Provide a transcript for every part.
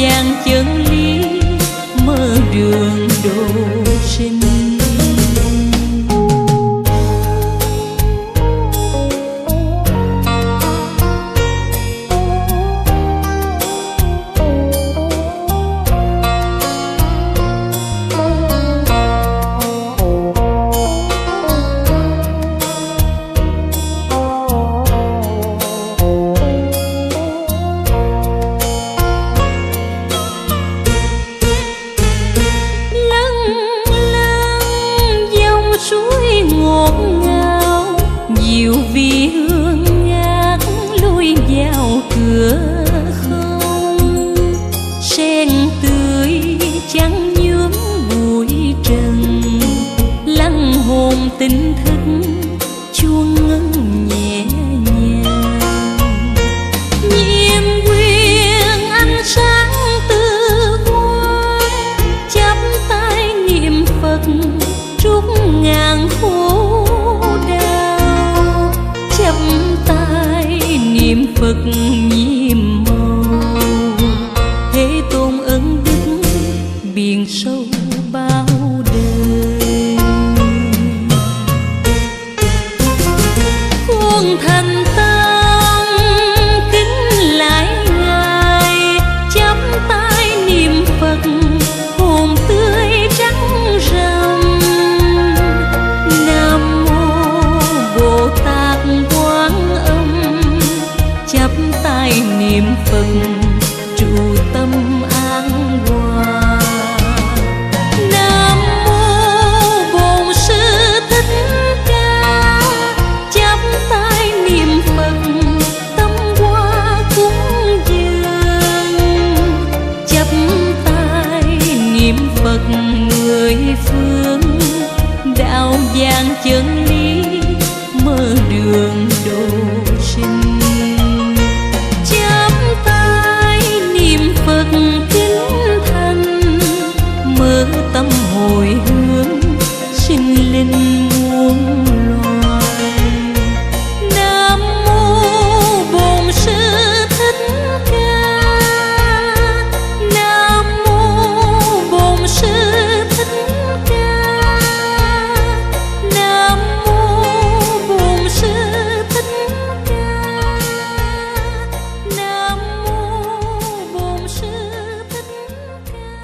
vàng chân lý mơ đường độ sinh. Tình thức chuông ngân nhẹ nhàng, nhiệm quyền ánh sáng từ quan, chắp tay niệm Phật trút ngàn khổ đau, chắp tay niệm Phật nhiệm màu, thế tôn ân đức biển sâu bao đời. Thành tâm kính lại Ngài, chắp tay niệm Phật hồn tươi trắng rằm. Nam mô Bồ Tát Quán Âm, chắp tay niệm Phật trụ tâm an hòa. Nam mô Bổn Sư Thích Ca, chắp tay niệm Phật tâm hoa cúng dường, chắp tay niệm Phật mười phương đạo vàng chân lý mơ đường độ sinh. Chắp tay niệm Phật kính thành, mở tâm hồi hướng sinh linh muôn loài. Nam mô Bổn Sư Thích Ca, Nam mô Bổn Sư Thích Ca, Nam mô Bổn Sư Thích Ca, Nam mô Bổn Sư Thích Ca.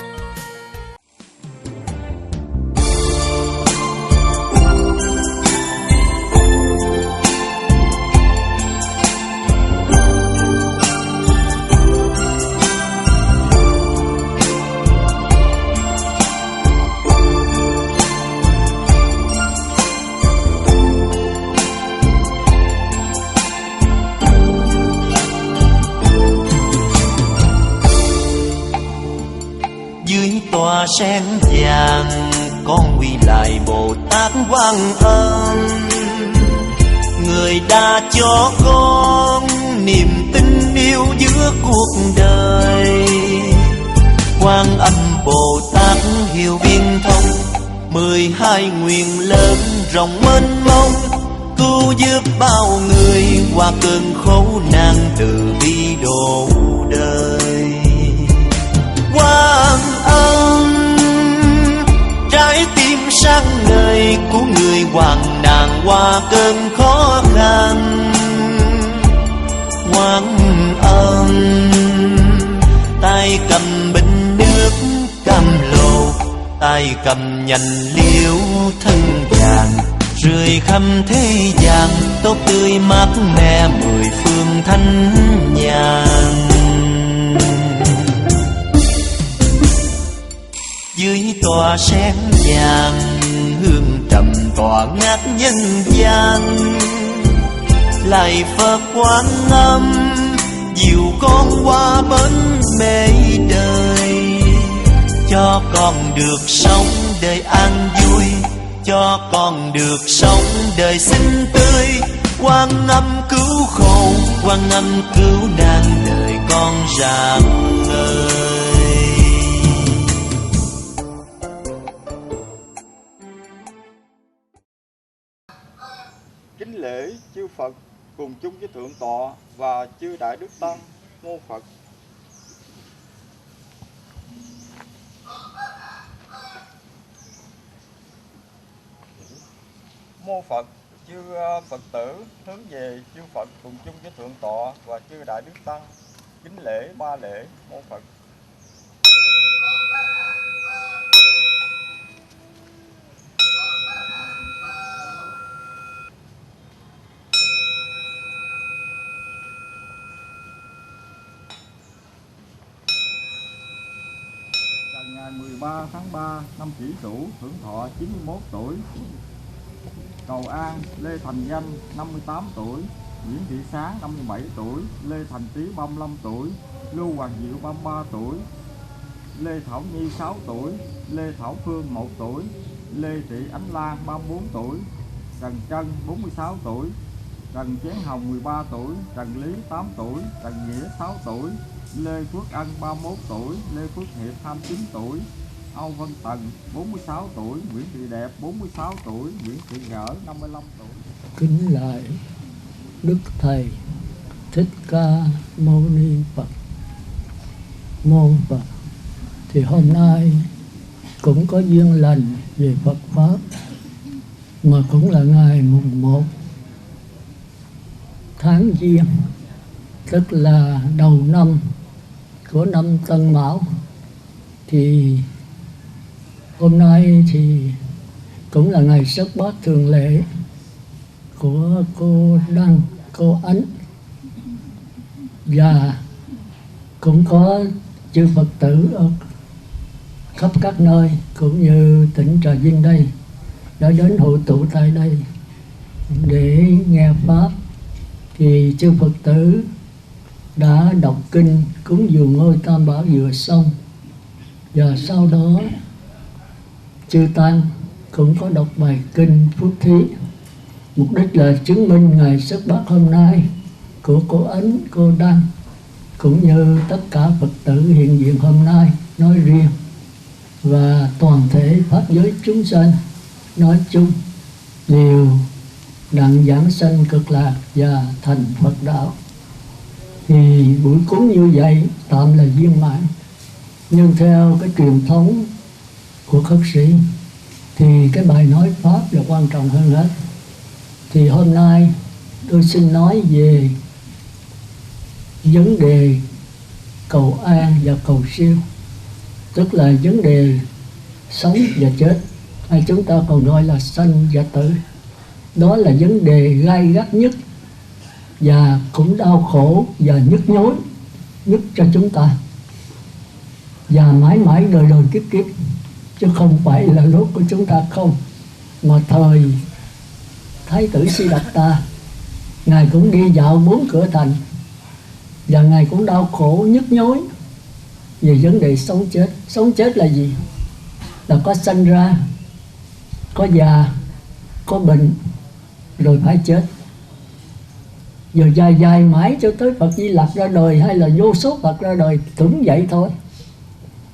Dưới tòa sen vàng con quy lại Bồ Tát Quan Âm, người đã cho con niềm tin yêu giữa cuộc đời. Quan Âm Bồ Tát hiểu biên thông 12 nguyện lớn rộng mênh mông, cứu giúp bao người qua cơn khổ nạn từ bi độ đời. Quan Âm trái tim sáng ngời của người hoạn nạn qua cơn khó khăn. Quan Âm tay cầm bình nước cam lồ, tay cầm nhành liễu thân vàng, rơi khắp thế gian tốt tươi mát mẻ mười phương thanh nhàn. Dưới tòa sen vàng hương trầm tỏa ngát nhân gian, lạy Phật Quan Âm dìu con qua bến mê đời, cho con được sống đời an vui, cho con được sống đời xinh tươi. Quan Âm cứu khổ, Quan Âm cứu nạn đời con rạng ngời. Kính lễ chư Phật cùng chung với Thượng Tọa và chư Đại Đức Tăng. Mô Phật. Mô Phật. Chư Phật tử hướng về chư Phật cùng chung với Thượng Tọa và chư Đại Đức Tăng, kính lễ ba lễ. Mô Phật. Ngày 13 tháng 3 năm Kỷ Sửu, hưởng thọ 91 tuổi. Cầu An, Lê Thành Danh 58 tuổi, Nguyễn Thị Sáng 57 tuổi, Lê Thành Trí 35 tuổi, Lưu Hoàng Diệu 33 tuổi, Lê Thảo Nhi 6 tuổi, Lê Thảo Phương 1 tuổi, Lê Thị Ánh Lan 34 tuổi, Trần Trân 46 tuổi, Trần Chén Hồng 13 tuổi, Trần Lý 8 tuổi, Trần Nghĩa 6 tuổi, Lê Phước Ân 31 tuổi, Lê Phước Hiệp 29 tuổi, Âu Văn Tần 46 tuổi, Nguyễn Thị Đẹp 46 tuổi, Nguyễn Thị Gỡ 55 tuổi. Kính lạy Đức Thầy Thích Ca Mâu Ni Phật. Môn Phật. Thì hôm nay cũng có duyên lành về Phật Pháp, mà cũng là ngày mùng 1 tháng Giêng, tức là đầu năm của năm Tân Mão. Thì hôm nay thì cũng là ngày sất bát thường lệ của cô Đăng, cô Ánh, và cũng có chư Phật tử ở khắp các nơi cũng như tỉnh Trà Vinh đây đã đến hội tụ tại đây để nghe Pháp. Thì chư Phật tử đã đọc kinh cúng dường ngôi Tam Bảo vừa xong, và sau đó chư Tăng cũng có đọc bài kinh Phước Thí. Mục đích là chứng minh ngày sất bát hôm nay của cô Ánh, cô Đăng cũng như tất cả Phật tử hiện diện hôm nay nói riêng, và toàn thể Pháp giới chúng sanh nói chung đều đặng giảng sanh cực lạc và thành Phật đạo. Thì buổi cúng như vậy tạm là viên mãn, nhưng theo cái truyền thống của khất sĩ thì cái bài nói Pháp là quan trọng hơn hết. Thì hôm nay tôi xin nói về vấn đề cầu an và cầu siêu, tức là vấn đề sống và chết, hay chúng ta còn gọi là sanh và tử. Đó là vấn đề gai gắt nhất và cũng đau khổ và nhức nhối nhất cho chúng ta, và mãi mãi đời đời kiếp kiếp, chứ không phải là lúc của chúng ta không. Mà thời Thái tử Siddhartha, Ngài cũng đi dạo 4 cửa thành, và Ngài cũng đau khổ nhức nhối về vấn đề sống chết. Sống chết là gì? Là có sanh ra, có già, có bệnh, rồi phải chết. Giờ dài dài mãi cho tới Phật Di Lặc ra đời, hay là vô số Phật ra đời cũng vậy thôi,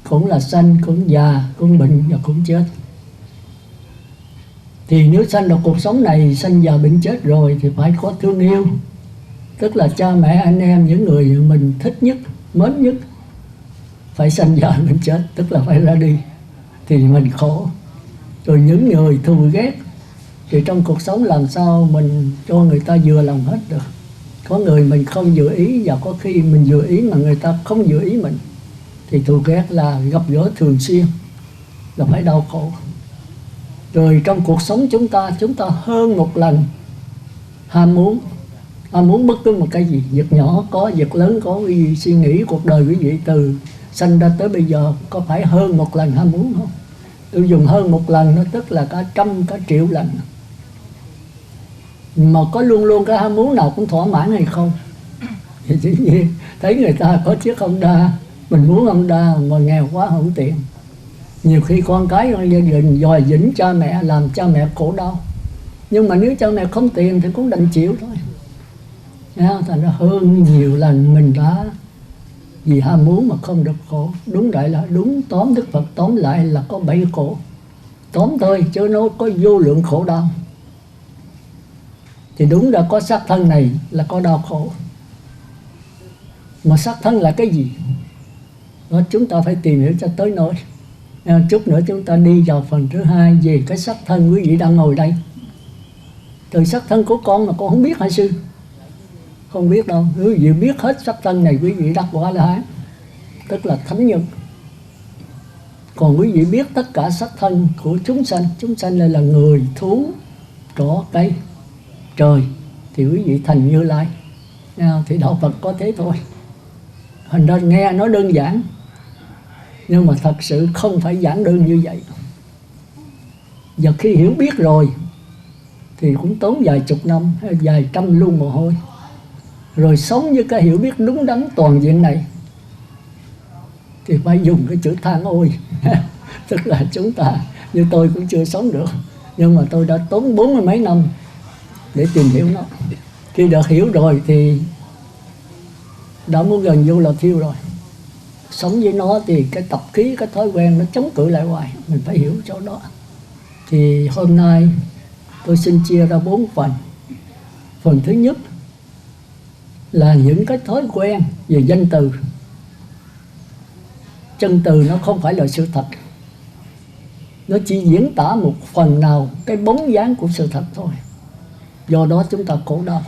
cũng là sanh, cũng già, cũng bệnh và cũng chết. Thì nếu sanh vào cuộc sống này, sanh già bệnh chết rồi thì phải có thương yêu, tức là cha mẹ anh em, những người mình thích nhất, mến nhất, phải sanh già bệnh chết, tức là phải ra đi, thì mình khổ. Rồi những người thù ghét thì trong cuộc sống làm sao mình cho người ta vừa lòng hết được. Có người mình không vừa ý, và có khi mình vừa ý mà người ta không vừa ý mình, thì thù ghét là gặp gỡ thường xuyên, là phải đau khổ. Rồi trong cuộc sống chúng ta hơn một lần ham muốn bất cứ một cái gì, việc nhỏ có, việc lớn có. Quý vị suy nghĩ cuộc đời quý vị từ sanh ra tới bây giờ có phải hơn một lần ham muốn không? Tôi dùng hơn một lần, nó tức là cả trăm, cả triệu lần. Mà có luôn luôn cái ham muốn nào cũng thỏa mãn hay không? Thì dĩ nhiên thấy người ta có chiếc Honda, mình muốn Honda mà nghèo quá không tiền. Nhiều khi con cái trong gia đình dòi dĩnh cha mẹ, làm cha mẹ khổ đau. Nhưng mà nếu cha mẹ không tiền thì cũng đành chịu thôi. Thành ra hơn nhiều lần mình đã vì ham muốn mà không được khổ. Đúng vậy là đúng, tóm Đức Phật tóm lại là có 7 khổ. Tóm thôi chứ nó có vô lượng khổ đau. Thì đúng là có xác thân này là có đau khổ. Mà xác thân là cái gì? Đó, chúng ta phải tìm hiểu cho tới nơi. Chút nữa chúng ta đi vào phần thứ hai về cái xác thân quý vị đang ngồi đây. Từ sắc thân của con mà con không biết hả sư? Không biết đâu. Quý vị biết hết sắc thân này, quý vị đắc quả La Hán, tức là thánh nhân. Còn quý vị biết tất cả sắc thân của chúng sanh này là người, thú, cỏ, cây, trời, thì quý vị thành Như Lai. Thì đạo Phật có thế thôi. Thành ra nghe nó đơn giản, nhưng mà thật sự không phải giản đơn như vậy. Và khi hiểu biết rồi thì cũng tốn vài chục năm hay vài trăm luôn mồ hôi, rồi sống với cái hiểu biết đúng đắn toàn diện này thì phải dùng cái chữ than ôi. Tức là chúng ta, như tôi cũng chưa sống được, nhưng mà tôi đã tốn 40 mấy năm để tìm hiểu nó. Khi được hiểu rồi thì đã muốn gần vô là thiêu rồi. Sống với nó thì cái tập khí, cái thói quen nó chống cự lại hoài. Mình phải hiểu chỗ đó. Thì hôm nay tôi xin chia ra 4 phần. Phần thứ nhất là những cái thói quen về danh từ. Chân từ nó không phải là sự thật, nó chỉ diễn tả một phần nào cái bóng dáng của sự thật thôi. Do đó chúng ta khổ đau.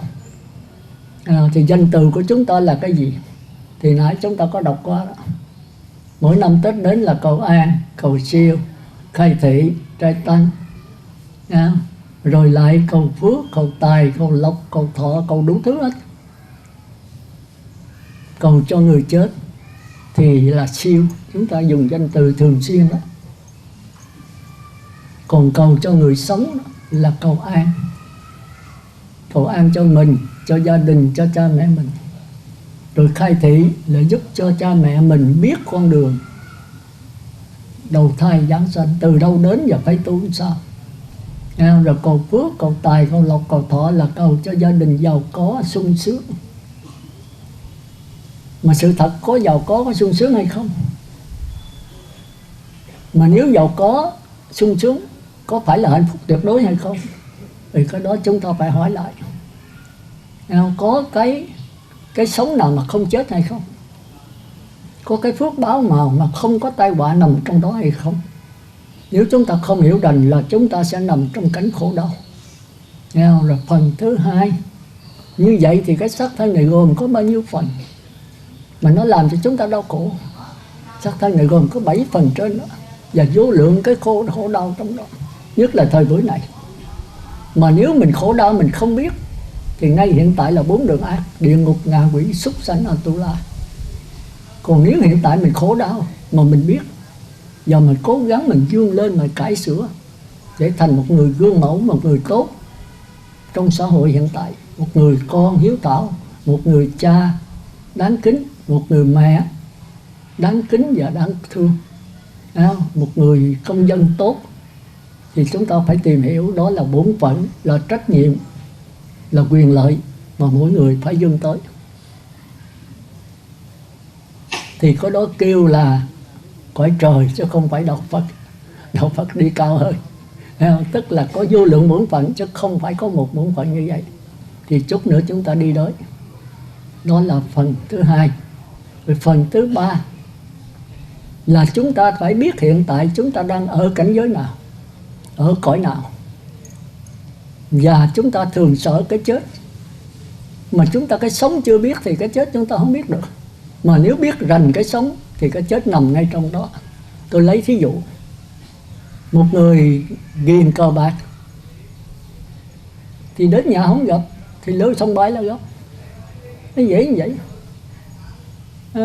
Thì danh từ của chúng ta là cái gì? Thì nãy chúng ta có đọc qua đó. Mỗi năm Tết đến là cầu an, cầu siêu, khai thị, trai tăng, rồi lại cầu phước, cầu tài, cầu lộc, cầu thọ, cầu đủ thứ hết. Cầu cho người chết thì là siêu, chúng ta dùng danh từ thường xuyên đó. Còn cầu cho người sống là cầu an. Cầu an cho mình, cho gia đình, cho cha mẹ mình. Rồi khai thị là giúp cho cha mẹ mình biết con đường đầu thai giáng sanh, từ đâu đến và phải tu sao. Rồi cầu phước, cầu tài, cầu lộc, cầu thọ là cầu cho gia đình giàu có, sung sướng. Mà sự thật có giàu có sung sướng hay không? Mà nếu giàu có, sung sướng, có phải là hạnh phúc tuyệt đối hay không? Thì cái đó chúng ta phải hỏi lại. Có cái sống nào mà không chết hay không? Có cái phước báo nào mà không có tai họa nằm trong đó hay không? Nếu chúng ta không hiểu đành là chúng ta sẽ nằm trong cảnh khổ đau. Rồi phần thứ hai, như vậy thì cái xác thân này gồm có bao nhiêu phần mà nó làm cho chúng ta đau khổ? Xác thân này gồm có 7 phần trên đó, và vô lượng cái khổ đau trong đó, nhất là thời buổi này. Mà nếu mình khổ đau mình không biết thì ngay hiện tại là 4 đường ác: địa ngục, ngạ quỷ, súc sanh, Atula. Còn nếu hiện tại mình khổ đau mà mình biết, và mình cố gắng mình vươn lên mà cải sửa để thành một người gương mẫu, một người tốt trong xã hội hiện tại, một người con hiếu thảo, một người cha đáng kính, một người mẹ đáng kính và đáng thương, một người công dân tốt, thì chúng ta phải tìm hiểu đó là 4 phận, là trách nhiệm, là quyền lợi mà mỗi người phải vươn tới. Thì có đó kêu là cõi trời chứ không phải đạo Phật. Đạo Phật đi cao hơn, tức là có vô lượng bổn phận chứ không phải có một bổn phận như vậy. Thì chút nữa chúng ta đi tới. Đó là phần thứ hai. Rồi phần thứ ba là chúng ta phải biết hiện tại chúng ta đang ở cảnh giới nào, ở cõi nào. Và chúng ta thường sợ cái chết. Mà chúng ta cái sống chưa biết thì cái chết chúng ta không biết được. Mà nếu biết rành cái sống thì cái chết nằm ngay trong đó. Tôi lấy thí dụ, một người ghiền cờ bạc thì đến nhà không gặp thì lỡ sông bãi là gặp. Nó dễ như vậy.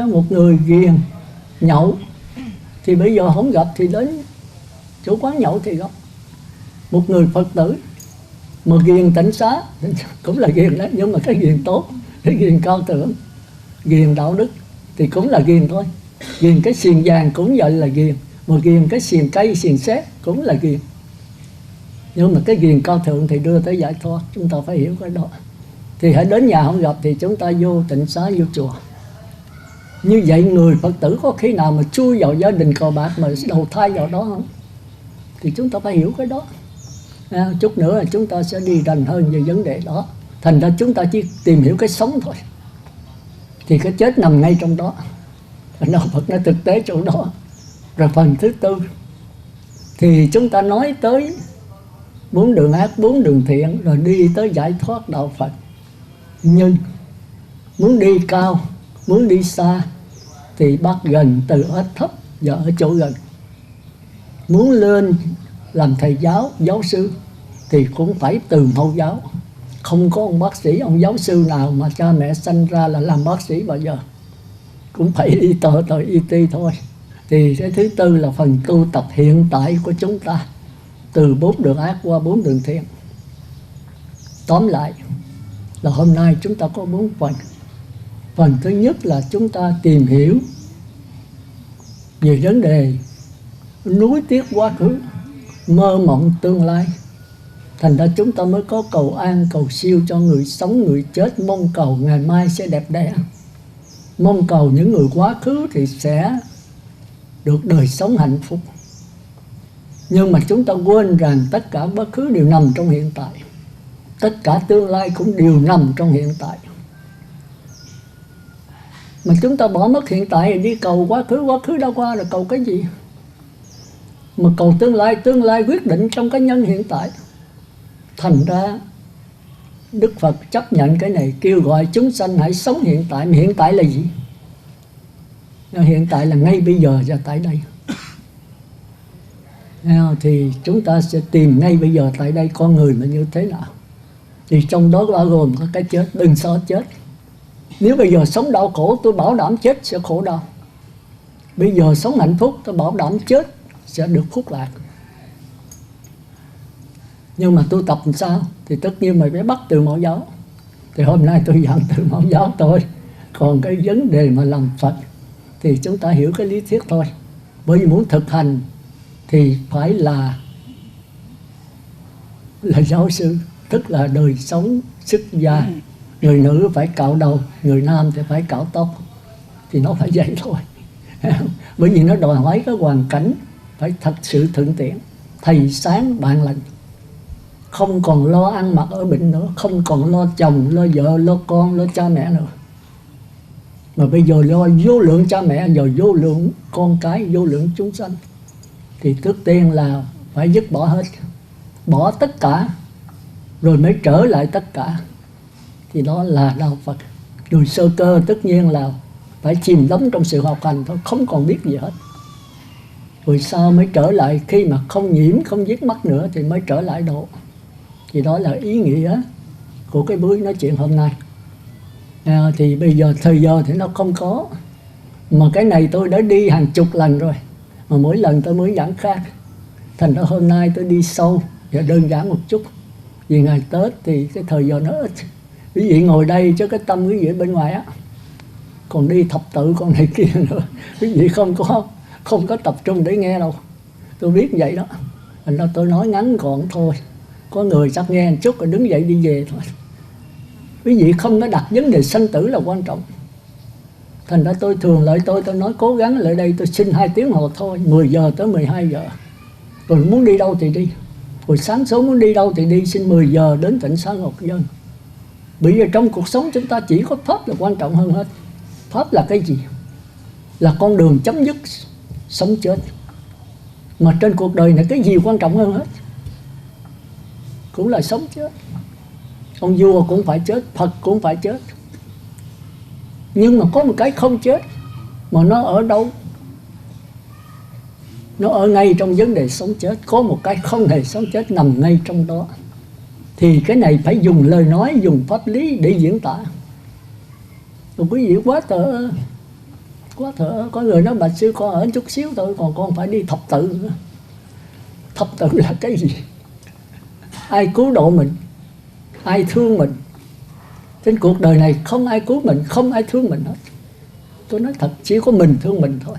Một người ghiền nhậu thì bây giờ không gặp thì đến chỗ quán nhậu thì gặp. Một người Phật tử mà ghiền tịnh xá cũng là ghiền đấy, nhưng mà cái ghiền tốt, cái ghiền cao thượng, ghiền đạo đức thì cũng là ghiền thôi. Ghiền cái xiềng vàng cũng vậy là ghiền, mà ghiền cái xiềng cây, xiềng sét cũng là ghiền. Nhưng mà cái ghiền cao thượng thì đưa tới giải thoát, chúng ta phải hiểu cái đó. Thì hãy đến nhà không gặp thì chúng ta vô tịnh xá, vô chùa. Như vậy người Phật tử có khi nào mà chui vào gia đình cờ bạc mà đầu thai vào đó không? Thì chúng ta phải hiểu cái đó. Chút nữa là chúng ta sẽ đi rành hơn về vấn đề đó. Thành ra chúng ta chỉ tìm hiểu cái sống thôi, thì cái chết nằm ngay trong đó. Đạo Phật nó thực tế chỗ đó. Rồi phần thứ tư thì chúng ta nói tới 4 đường ác, 4 đường thiện, rồi đi tới giải thoát đạo Phật. Nhưng muốn đi cao, muốn đi xa thì bắt gần từ ở thấp và ở chỗ gần. Muốn lên làm thầy giáo, giáo sư thì cũng phải từ mẫu giáo. Không có ông bác sĩ, ông giáo sư nào mà cha mẹ sanh ra là làm bác sĩ bao giờ. Cũng phải đi tới IT thôi. Thì cái thứ tư là phần tu tập hiện tại của chúng ta, từ 4 đường ác qua 4 đường thiện. Tóm lại là hôm nay chúng ta có 4 phần. Phần thứ nhất là chúng ta tìm hiểu về vấn đề nuối tiếc quá khứ, mơ mộng tương lai. Thành ra chúng ta mới có cầu an, cầu siêu cho người sống, người chết, mong cầu ngày mai sẽ đẹp đẽ. Mong cầu những người quá khứ thì sẽ được đời sống hạnh phúc. Nhưng mà chúng ta quên rằng tất cả quá khứ đều nằm trong hiện tại. Tất cả tương lai cũng đều nằm trong hiện tại. Mà chúng ta bỏ mất hiện tại thì đi cầu quá khứ đã qua rồi cầu cái gì? Mà cầu tương lai quyết định trong cái nhân hiện tại. Thành ra Đức Phật chấp nhận cái này, kêu gọi chúng sanh hãy sống hiện tại. Mà hiện tại là gì? Hiện tại là ngay bây giờ và tại đây. Thì chúng ta sẽ tìm ngay bây giờ tại đây con người là như thế nào. Thì trong đó bao gồm có cái chết, đừng sợ chết. Nếu bây giờ sống đau khổ, tôi bảo đảm chết sẽ khổ đau. Bây giờ sống hạnh phúc, tôi bảo đảm chết sẽ được phúc lạc. Nhưng mà tu tập làm sao? Thì tất nhiên mày phải bắt từ mẫu giáo. Thì hôm nay tôi giảng từ mẫu giáo thôi. Còn cái vấn đề mà làm Phật thì chúng ta hiểu cái lý thuyết thôi. Bởi vì muốn thực hành thì phải là giáo sư, tức là đời sống xuất gia. Người nữ phải cạo đầu, người nam thì phải cạo tóc. Thì nó phải vậy thôi. Bởi vì nó đòi hỏi cái hoàn cảnh phải thật sự thuận tiện. Thầy sáng bạn lành, không còn lo ăn mặc ở bệnh nữa, không còn lo chồng, lo vợ, lo con, lo cha mẹ nữa. Mà bây giờ lo vô lượng cha mẹ, giờ vô lượng con cái, vô lượng chúng sanh. Thì trước tiên là phải dứt bỏ hết. Bỏ tất cả rồi mới trở lại tất cả. Thì đó là đạo Phật. Người sơ cơ tất nhiên là phải chìm đắm trong sự học hành thôi, không còn biết gì hết. Rồi sau mới trở lại, khi mà không nhiễm, không giết mất nữa thì mới trở lại độ. Thì đó là ý nghĩa của cái buổi nói chuyện hôm nay. Thì bây giờ thời giờ thì nó không có. Mà cái này tôi đã đi hàng chục lần rồi, mà mỗi lần tôi mới giảng khác. Thành ra hôm nay tôi đi sâu và đơn giản một chút. Vì ngày Tết thì cái thời giờ nó ít. Quý vị ngồi đây chứ cái tâm quý vị ở bên ngoài á. Còn đi thập tự con này kia nữa. Quý vị không có tập trung để nghe đâu. Tôi biết vậy đó. Thành ra tôi nói ngắn gọn thôi. Có người chắc nghe một chút rồi đứng dậy đi về thôi. Quý vị không có đặt vấn đề sanh tử là quan trọng. Thành ra tôi thường lại tôi nói cố gắng lại đây tôi xin 2 tiếng hồ thôi, 10 giờ tới 12 giờ. Rồi muốn đi đâu thì đi. Rồi sáng sớm muốn đi đâu thì đi, xin 10 giờ đến Tịnh Xá Ngọc Dân. Bởi vì trong cuộc sống chúng ta chỉ có Pháp là quan trọng hơn hết. Pháp là cái gì? Là con đường chấm dứt sống chết. Mà trên cuộc đời này cái gì quan trọng hơn hết? Cũng là sống chết. Ông vua cũng phải chết, Phật cũng phải chết. Nhưng mà có một cái không chết. Mà nó ở đâu? Nó ở ngay trong vấn đề sống chết. Có một cái không hề sống chết nằm ngay trong đó. Thì cái này phải dùng lời nói, dùng pháp lý để diễn tả. Rồi quý vị quá thở. Có người nói bạch sư con ở chút xíu thôi, còn con phải đi thập tự nữa. Thập tự là cái gì? Ai cứu độ mình? Ai thương mình? Trên cuộc đời này không ai cứu mình, không ai thương mình hết. Tôi nói thật, chỉ có mình thương mình thôi.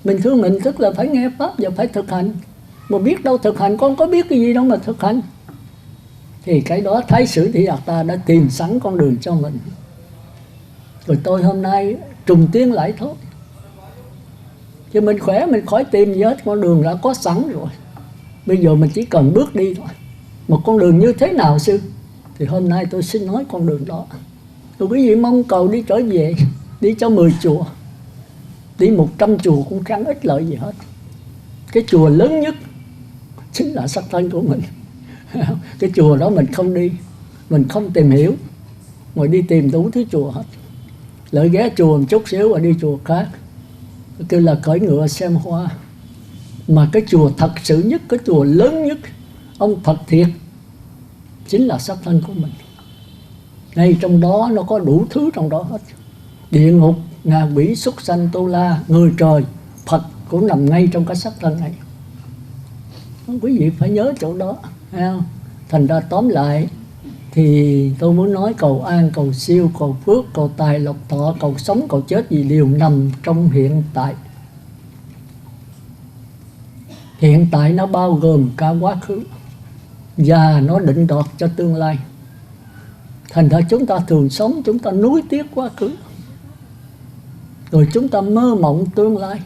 Mình thương mình tức là phải nghe Pháp và phải thực hành. Mà biết đâu thực hành, con có biết cái gì đâu mà thực hành. Thì cái đó Thái Sử Thị Đạt Ta đã tìm sẵn con đường cho mình. Rồi tôi hôm nay trùng tiến lại thôi. Chứ mình khỏe, mình khỏi tìm gì hết, con đường đã có sẵn rồi. Bây giờ mình chỉ cần bước đi thôi. Một con đường như thế nào sư? Thì hôm nay tôi xin nói con đường đó. Rồi quý vị mong cầu đi trở về, đi cho 10 chùa, đi 100 chùa cũng chẳng ích lợi gì hết. Cái chùa lớn nhất chính là sắc thân của mình. Cái chùa đó mình không đi, mình không tìm hiểu, mà đi tìm đủ thứ chùa hết. Lỡ ghé chùa một chút xíu và đi chùa khác, kêu là cưỡi ngựa xem hoa. Mà cái chùa thật sự nhất, cái chùa lớn nhất, ông Phật thiệt, chính là sắc thân của mình. Ngay trong đó nó có đủ thứ trong đó hết. Địa ngục, ngạ quỷ, súc sanh, tu la, người trời, Phật cũng nằm ngay trong cái sắc thân này. Quý vị phải nhớ chỗ đó. Thành ra tóm lại thì tôi muốn nói cầu an, cầu siêu, cầu phước, cầu tài, lộc thọ, cầu sống, cầu chết gì đều nằm trong hiện tại. Hiện tại nó bao gồm cả quá khứ và nó định đoạt cho tương lai. Thành ra chúng ta thường sống, chúng ta nuối tiếc quá khứ, rồi chúng ta mơ mộng tương lai.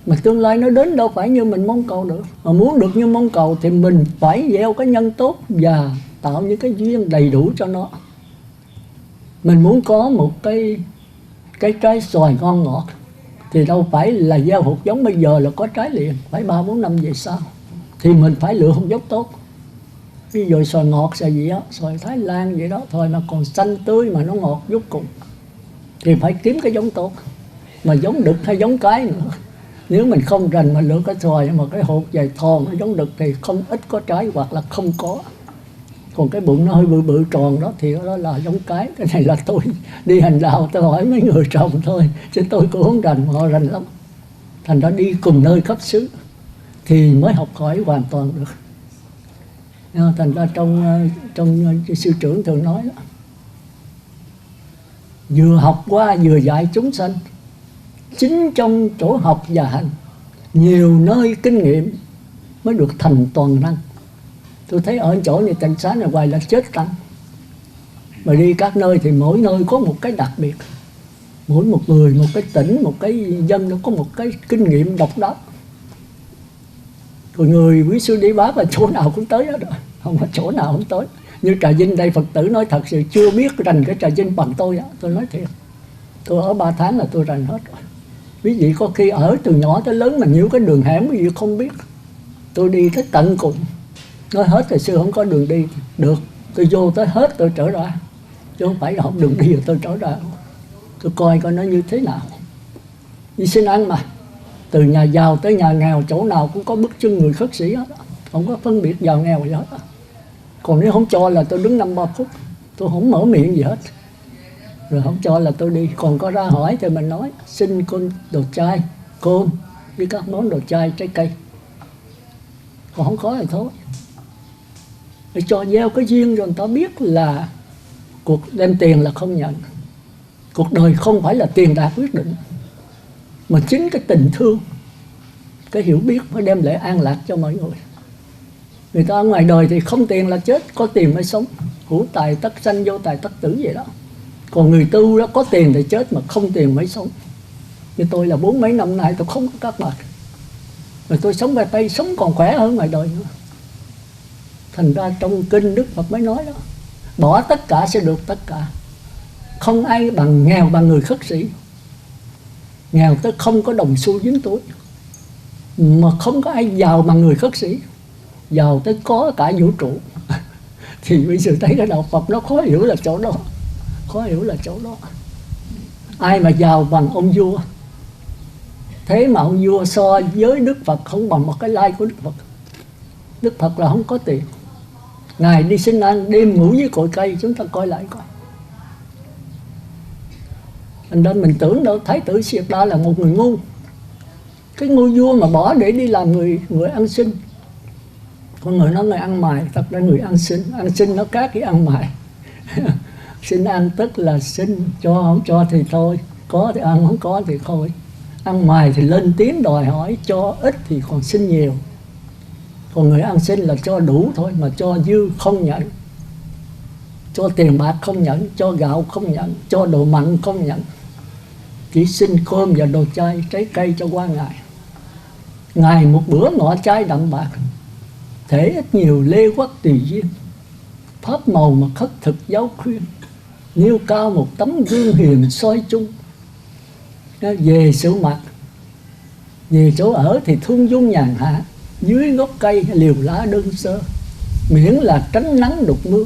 Mà tương lai nó đến đâu phải như mình mong cầu được. Mà muốn được như mong cầu thì mình phải gieo cái nhân tốt và tạo những cái duyên đầy đủ cho nó. Mình muốn có một cái trái xoài ngon ngọt thì đâu phải là gieo hột giống bây giờ là có trái liền, phải 3-4 năm về sau. Thì mình phải lựa hột giống tốt. Ví dụ xoài ngọt, xoài gì đó, xoài Thái Lan vậy đó thôi mà còn xanh tươi mà nó ngọt vô cùng, thì phải kiếm cái giống tốt. Mà giống đực hay giống cái nữa. Nếu mình không rành mà lựa cái xoài mà cái hột dài thòn nó giống đực thì không ít có trái hoặc là không có. Còn cái bụng nó hơi bự bự tròn đó thì đó là giống cái. Cái này là tôi đi hành đạo tôi hỏi mấy người trồng thôi, chứ tôi cũng không rành, họ rành lắm. Thành ra đi cùng nơi khắp xứ thì mới học hỏi hoàn toàn được. Thành ra trong sư trưởng thường nói đó, vừa học qua vừa dạy chúng sanh. Chính trong chỗ học và hành, nhiều nơi kinh nghiệm mới được thành toàn năng. Tôi thấy ở chỗ này Tịnh Xá này hoài là chết tăng. Mà đi các nơi thì mỗi nơi có một cái đặc biệt. Mỗi một người, một cái tỉnh, một cái dân nó có một cái kinh nghiệm độc đáo. Rồi người quý sư đi Bác là chỗ nào cũng tới hết rồi, không có chỗ nào không tới. Như Trà Vinh đây, Phật tử nói thật sự chưa biết rành cái Trà Vinh bằng tôi á. Tôi nói thiệt, tôi ở 3 tháng là tôi rành hết rồi. Quý vị có khi ở từ nhỏ tới lớn mà nhiều cái đường hẻm quý vị không biết. Tôi đi tới tận cùng. Nói hết thời xưa không có đường đi được, tôi vô tới hết tôi trở ra. Chứ không phải là không đường đi rồi tôi trở ra. Tôi coi nó như thế nào. Đi xin ăn mà, từ nhà giàu tới nhà nghèo chỗ nào cũng có bức chân người khất sĩ hết. Không có phân biệt giàu nghèo gì hết. Còn nếu không cho là tôi đứng 5-3 phút, tôi không mở miệng gì hết. Rồi không cho là tôi đi. Còn có ra hỏi thì mình nói xin con đồ chay, cơm với các món đồ chay, trái cây. Còn không có thì thôi. Để cho gieo cái duyên rồi người ta biết là cuộc đem tiền là không nhận. Cuộc đời không phải là tiền bạc quyết định, mà chính cái tình thương, cái hiểu biết mới đem lại an lạc cho mọi người. Người ta ở ngoài đời thì không tiền là chết, có tiền mới sống. Hữu tài tất sanh, vô tài tất tử vậy đó. Còn người tu đó có tiền thì chết mà không tiền mới sống. Như tôi là 40 mấy năm nay tôi không có các bạn. Rồi tôi sống về Tây sống còn khỏe hơn ngoài đời nữa. Thành ra trong kinh Đức Phật mới nói đó, bỏ tất cả sẽ được tất cả. Không ai bằng nghèo bằng người khất sĩ. Nghèo tới không có đồng xu dính túi. Mà không có ai giàu bằng người khất sĩ. Giàu tới có cả vũ trụ. Thì bây giờ thấy cái đạo Phật nó khó hiểu là chỗ đó. Khó hiểu là chỗ đó. Ai mà giàu bằng ông vua. Thế mà ông vua so với Đức Phật không bằng một cái lai của Đức Phật. Đức Phật là không có tiền. Ngài đi xin ăn, đêm ngủ với cội cây, chúng ta coi lại coi. Thành ra mình tưởng đâu Thái tử Siddhartha là một người ngu. Cái ngôi vua mà bỏ để đi làm người ăn xin. Con người nói người ăn mày, thật ra người ăn xin nó khác cái ăn mày. Xin ăn tức là xin, cho không cho thì thôi, có thì ăn, không có thì thôi. Ăn mày thì lên tiếng đòi hỏi, cho ít thì còn xin nhiều. Còn người ăn xin là cho đủ thôi, mà cho dư không nhận. Cho tiền bạc không nhận, cho gạo không nhận, cho đồ mặn không nhận. Chỉ xin cơm và đồ chay, trái cây cho qua ngày. Ngày một bữa ngọ chay đậm bạc, thể ít nhiều lê quắc tùy duyên. Pháp màu mà khất thực giáo khuyên, nêu cao một tấm gương hiền soi chung. Về sự mặt, về chỗ ở thì thương dung nhàn hạ, dưới gốc cây liều lá đơn sơ, miễn là tránh nắng đục mưa.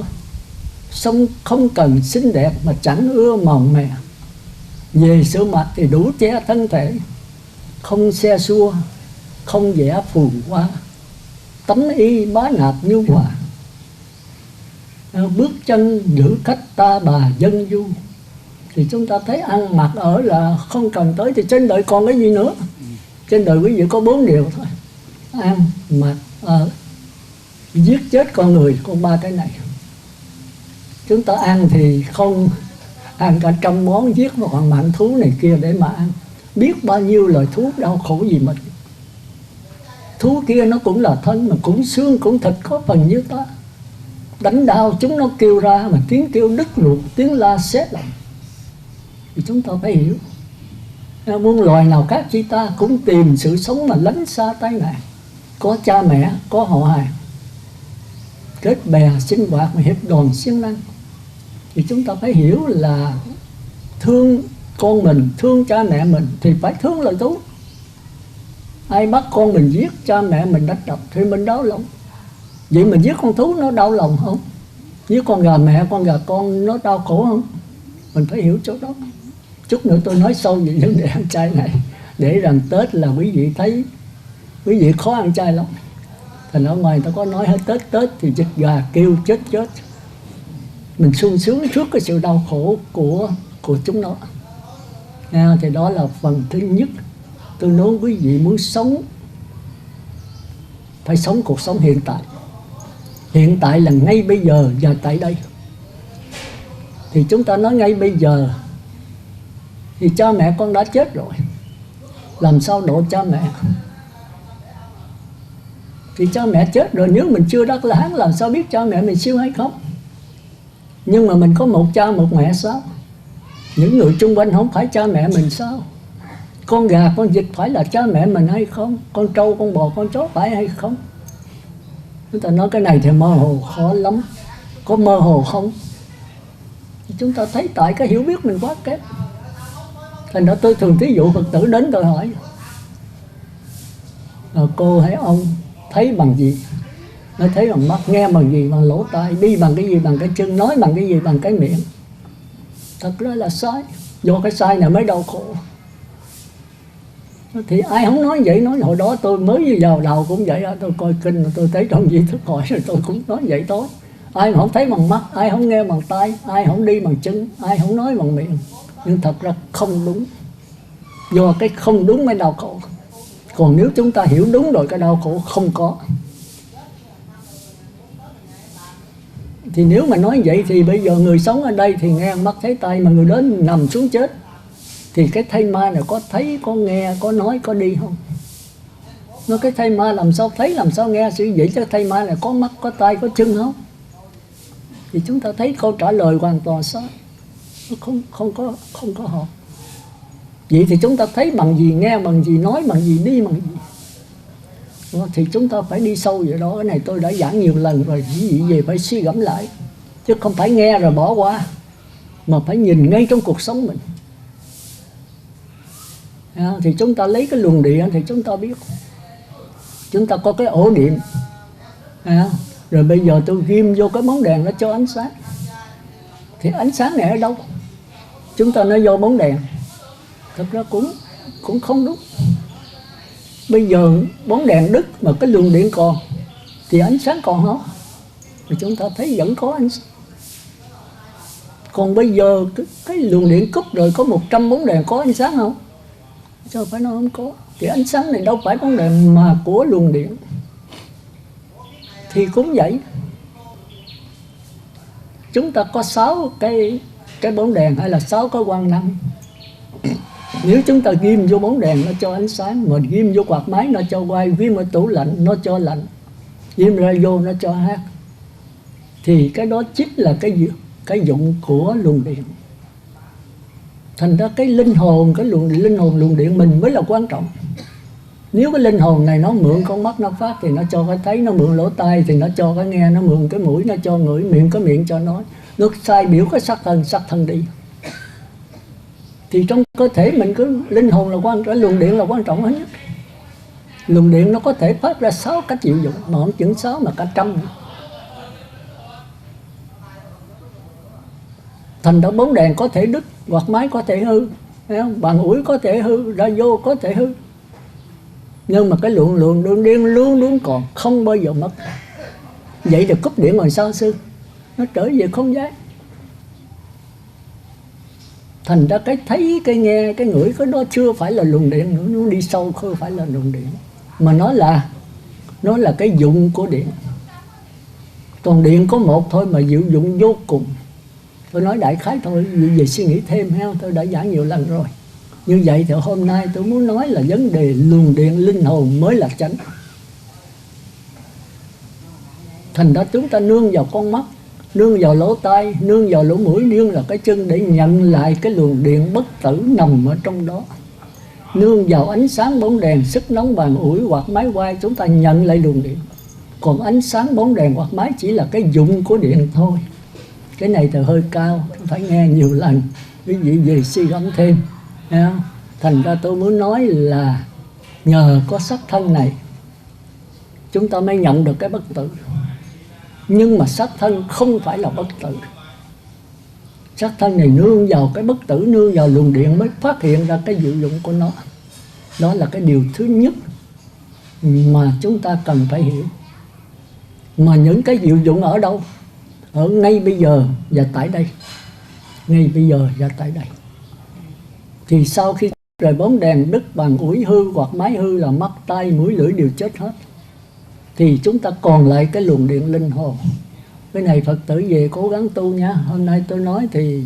Sống không cần xinh đẹp mà chẳng ưa màu mè, về sữa mặt thì đủ che thân thể, không xe xua, không vẽ phù hoa, tấm y bá nạp nhu hòa. Bước chân giữ khách ta bà dân du. Thì chúng ta thấy ăn mặc ở là không cần tới, thì trên đời còn cái gì nữa? Trên đời quý vị có 4 điều thôi: ăn, mặc, ở. Giết chết con người còn 3 cái này. Chúng ta ăn thì không ăn cả trăm món, giết một con mãnh thú này kia để mà ăn. Biết bao nhiêu loài thú đau khổ gì mình. Thú kia nó cũng là thân, mà cũng xương cũng thịt có phần như ta. Đánh đau chúng nó kêu ra, mà tiếng kêu đứt ruột, tiếng la xé lòng. Thì chúng ta phải hiểu, muôn loài nào khác chi ta cũng tìm sự sống mà lánh xa tai nạn. Có cha mẹ, có họ hàng, kết bè sinh hoạt mà hiệp đoàn siêng năng. Thì chúng ta phải hiểu là thương con mình, thương cha mẹ mình thì phải thương loài thú. Ai bắt con mình giết, cha mẹ mình đánh đập thì mình đau lòng. Vậy mình giết con thú nó đau lòng không? Giết con gà mẹ, con gà con nó đau khổ không? Mình phải hiểu chỗ đó. Chút nữa tôi nói sâu về vấn đề ăn chay này, để rằng Tết là quý vị thấy quý vị khó ăn chay lắm. Thành ở ngoài ta có nói hết Tết thì dịch gà kêu chết. Mình sung sướng trước cái sự đau khổ của chúng nó. Thì đó là phần thứ nhất. Tôi nói quý vị muốn sống, phải sống cuộc sống hiện tại. Hiện tại là ngay bây giờ và tại đây. Thì chúng ta nói ngay bây giờ thì cha mẹ con đã chết rồi, làm sao độ cha mẹ? Thì cha mẹ chết rồi, nếu mình chưa đắc La-hán làm sao biết cha mẹ mình siêu hay không? Nhưng mà mình có một cha một mẹ sao? Những người chung quanh không phải cha mẹ mình sao? Con gà con vịt phải là cha mẹ mình hay không? Con trâu con bò con chó phải hay không? Chúng ta nói cái này thì mơ hồ khó lắm. Có mơ hồ không? Thì chúng ta thấy tại cái hiểu biết mình quá kém. Thành ra tôi thường thí dụ Phật tử đến tôi hỏi: cô hay ông thấy bằng gì? Nó thấy bằng mắt, nghe bằng gì? Bằng lỗ tai, đi bằng cái gì? Bằng cái chân, nói bằng cái gì? Bằng cái miệng. Thật ra là sai. Do cái sai này mới đau khổ. Thì ai không nói vậy, nói hồi đó tôi mới vào đầu cũng vậy. Tôi coi kinh tôi thấy trong Di Thức Hội rồi tôi cũng nói vậy thôi. Ai không thấy bằng mắt, ai không nghe bằng tai, ai không đi bằng chân, ai không nói bằng miệng. Nhưng thật ra không đúng. Do cái không đúng mới đau khổ. Còn nếu chúng ta hiểu đúng rồi, cái đau khổ không có. Thì nếu mà nói vậy thì bây giờ người sống ở đây thì nghe mắt thấy tay, mà người đến nằm xuống chết thì cái thây ma này có thấy, có nghe, có nói, có đi không? Nó cái thây ma làm sao thấy, làm sao nghe? Sự vậy cho thây ma này có mắt, có tay, có chân không? Thì chúng ta thấy câu trả lời hoàn toàn sai. Nó không có hợp. Vậy thì chúng ta thấy bằng gì, nghe bằng gì, nói bằng gì, đi bằng gì? Thì chúng ta phải đi sâu vậy đó. Cái này tôi đã giảng nhiều lần rồi, quý vị về phải suy gẫm lại. Chứ không phải nghe rồi bỏ qua, mà phải nhìn ngay trong cuộc sống mình. Thì chúng ta lấy cái luồng điện thì chúng ta biết. Chúng ta có cái ổ điện. Rồi bây giờ tôi ghim vô cái bóng đèn nó cho ánh sáng. Thì ánh sáng này ở đâu? Chúng ta nói vô bóng đèn. Thật ra cũng không đúng. Bây giờ bóng đèn đứt mà cái luồng điện còn thì ánh sáng còn không? Thì chúng ta thấy vẫn có ánh sáng. Còn bây giờ cái luồng điện cúp rồi có 100 bóng đèn có ánh sáng không? Sao phải nói không có? Thì ánh sáng này đâu phải bóng đèn mà của luồng điện. Thì cũng vậy. Chúng ta có 6 cái bóng đèn hay là 6 cái quang năng. Nếu chúng ta ghim vô bóng đèn nó cho ánh sáng, mà ghim vô quạt máy nó cho quay, ghim ở tủ lạnh nó cho lạnh, ghim radio nó cho hát, thì cái đó chính là cái dụng của luồng điện. Thành ra cái linh hồn, luồng điện mình mới là quan trọng. Nếu cái linh hồn này nó mượn con mắt nó phát thì nó cho cái thấy, nó mượn lỗ tai thì nó cho cái nghe, nó mượn cái mũi nó cho ngửi, miệng có miệng cho nói, nó sai biểu cái sắc thân đi. Thì trong cơ thể mình cái linh hồn là quan trọng, luồng điện là quan trọng hết nhất. Luồng điện nó có thể phát ra 6 cách diệu dụng, mà không chừng 6 mà cả trăm. Thành ra bóng đèn có thể đứt, quạt máy có thể hư, bàn ủi có thể hư, radio có thể hư. Nhưng mà cái luồng đường điện luôn luôn còn, không bao giờ mất. Vậy thì cúp điện rồi sao sư? Nó trở về không gian. Thành ra cái thấy, cái nghe, cái ngửi, cái đó chưa phải là luồng điện nữa. Nó đi sâu không phải là luồng điện, mà nó là cái dụng của điện. Còn điện có một thôi mà diệu dụng vô cùng. Tôi nói đại khái thôi, về suy nghĩ thêm ha, tôi đã giảng nhiều lần rồi. Như vậy thì hôm nay tôi muốn nói là vấn đề luồng điện linh hồn mới là chánh. Thành ra chúng ta nương vào con mắt, nương vào lỗ tai, nương vào lỗ mũi, nương vào cái chân để nhận lại cái luồng điện bất tử nằm ở trong đó. Nương vào ánh sáng bóng đèn, sức nóng bàn ủi hoặc máy quay, chúng ta nhận lại luồng điện. Còn ánh sáng bóng đèn hoặc máy chỉ là cái dụng của điện thôi. Cái này thì hơi cao, phải nghe nhiều lần, quý vị về suy gẫm thêm. Thành ra tôi muốn nói là nhờ có sắc thân này chúng ta mới nhận được cái bất tử. Nhưng mà sắc thân không phải là bất tử. Sắc thân này nương vào cái bất tử, nương vào luồng điện mới phát hiện ra cái diệu dụng của nó. Đó là cái điều thứ nhất mà chúng ta cần phải hiểu. Mà những cái diệu dụng ở đâu? Ở ngay bây giờ và tại đây. Ngay bây giờ và tại đây. Thì sau khi rồi bóng đèn đứt, bàn ủi hư hoặc máy hư là mắt, tai, mũi, lưỡi đều chết hết. Thì chúng ta còn lại cái luồng điện linh hồn. Cái này Phật tử về cố gắng tu nha. Hôm nay tôi nói thì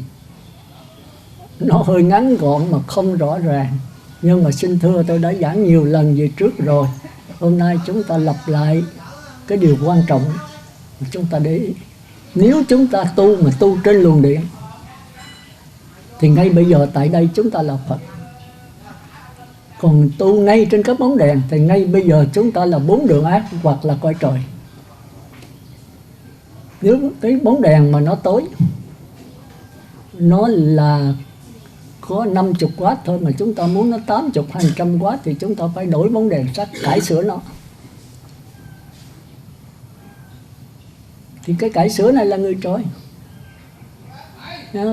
nó hơi ngắn gọn mà không rõ ràng. Nhưng mà xin thưa tôi đã giảng nhiều lần về trước rồi. Hôm nay chúng ta lặp lại cái điều quan trọng mà chúng ta để ý. Nếu chúng ta tu mà tu trên luồng điện thì ngay bây giờ tại đây chúng ta là Phật. Còn tu ngay trên các bóng đèn thì ngay bây giờ chúng ta là 4 đường ác hoặc là cõi trời. Nếu cái bóng đèn mà nó tối, nó là có 50W thôi mà chúng ta muốn nó 80, 200W thì chúng ta phải đổi bóng đèn sắt, cải sửa nó. Thì cái cải sửa này là người trời.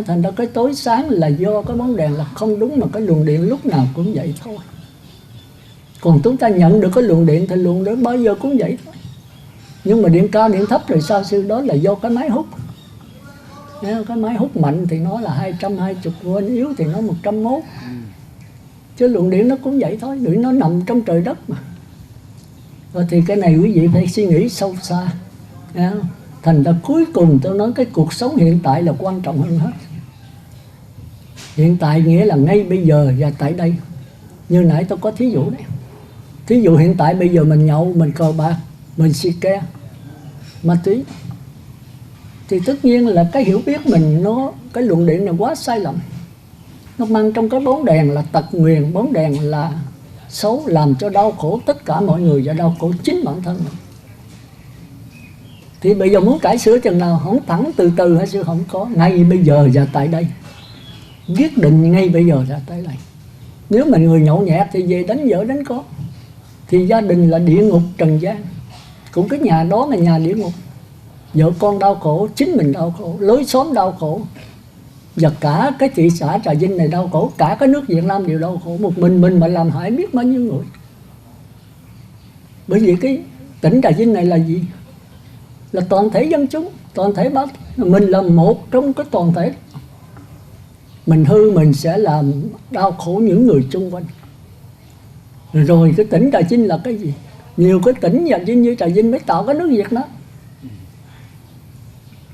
Thành ra cái tối sáng là do cái bóng đèn là không đúng, mà cái luồng điện lúc nào cũng vậy thôi. Còn chúng ta nhận được cái luồng điện thì luồng đó bao giờ cũng vậy thôi. Nhưng mà điện cao, điện thấp rồi sao sư? Đó là do cái máy hút. Cái máy hút mạnh thì nó là 220V, yếu thì nó 101. Chứ luồng điện nó cũng vậy thôi, điện nó nằm trong trời đất mà. Rồi thì cái này quý vị phải suy nghĩ sâu xa. Thành ra cuối cùng tôi nói cái cuộc sống hiện tại là quan trọng hơn hết. Hiện tại nghĩa là ngay bây giờ và tại đây. Như nãy tôi có thí dụ đấy. Thí dụ hiện tại bây giờ mình nhậu, mình cờ bạc, mình xì ke, ma túy, thì tất nhiên là cái hiểu biết mình cái luồng điện này quá sai lầm. Nó mang trong cái bóng đèn là tật nguyền, bóng đèn là xấu, làm cho đau khổ tất cả mọi người và đau khổ chính bản thân mình. Thì bây giờ muốn cải sửa chừng nào, không thẳng từ từ hay sự không có, ngay bây giờ và tại đây. Quyết định ngay bây giờ và tại đây. Nếu mà người nhậu nhẹt thì về đánh vợ đánh con, thì gia đình là địa ngục trần gian. Cũng cái nhà đó là nhà địa ngục. Vợ con đau khổ, chính mình đau khổ, lối xóm đau khổ, và cả cái thị xã Trà Vinh này đau khổ, cả cái nước Việt Nam đều đau khổ. Một mình mà làm hại biết bao nhiêu người. Bởi vì cái tỉnh Trà Vinh này là gì? Là toàn thể dân chúng, toàn thể bác. Mình là một trong cái toàn thể. Mình hư mình sẽ làm đau khổ những người chung quanh. Rồi cái tỉnh Trà Vinh là cái gì? Nhiều cái tỉnh Trà Vinh như Trà Vinh mới tạo cái nước Việt Nam.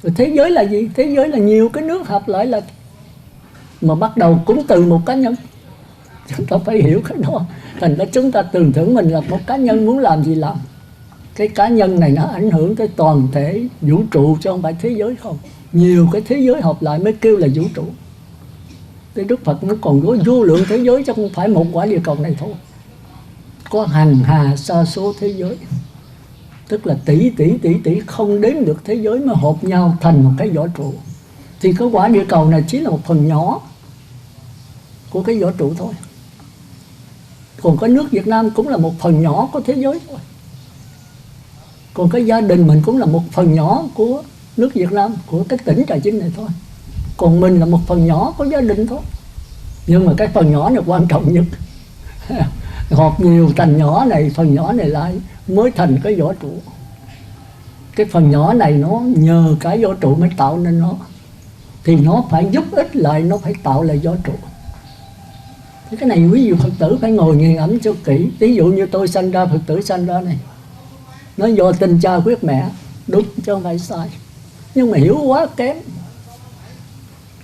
Rồi thế giới là gì? Thế giới là nhiều cái nước hợp lại là, mà bắt đầu cũng từ một cá nhân. Chúng ta phải hiểu cái đó. Thành ra chúng ta tưởng thưởng mình là một cá nhân, muốn làm gì làm. Cái cá nhân này nó ảnh hưởng tới toàn thể vũ trụ, chứ không phải thế giới không. Nhiều cái thế giới hợp lại mới kêu là vũ trụ. Cái Đức Phật nó còn có vô lượng thế giới, chứ không phải một quả địa cầu này thôi. Có hàng hà sa số thế giới, tức là tỷ không đếm được thế giới mới hợp nhau thành một cái võ trụ. Thì cái quả địa cầu này chỉ là một phần nhỏ của cái võ trụ thôi. Còn cái nước Việt Nam cũng là một phần nhỏ của thế giới thôi. Còn cái gia đình mình cũng là một phần nhỏ của nước Việt Nam, của cái tỉnh Trà Vinh này thôi. Còn mình là một phần nhỏ của gia đình thôi. Nhưng mà cái phần nhỏ này quan trọng nhất. Họp nhiều thành nhỏ này, phần nhỏ này lại mới thành cái võ trụ. Cái phần nhỏ này nó nhờ cái võ trụ mới tạo nên nó. Thì nó phải giúp ích lại, nó phải tạo lại võ trụ. Thế cái này quý vị Phật tử phải ngồi nghiền ẩm cho kỹ. Ví dụ như tôi sanh ra, Phật tử sanh ra này, nó do tình cha quyết mẹ, đúng chứ không phải sai. Nhưng mà hiểu quá kém.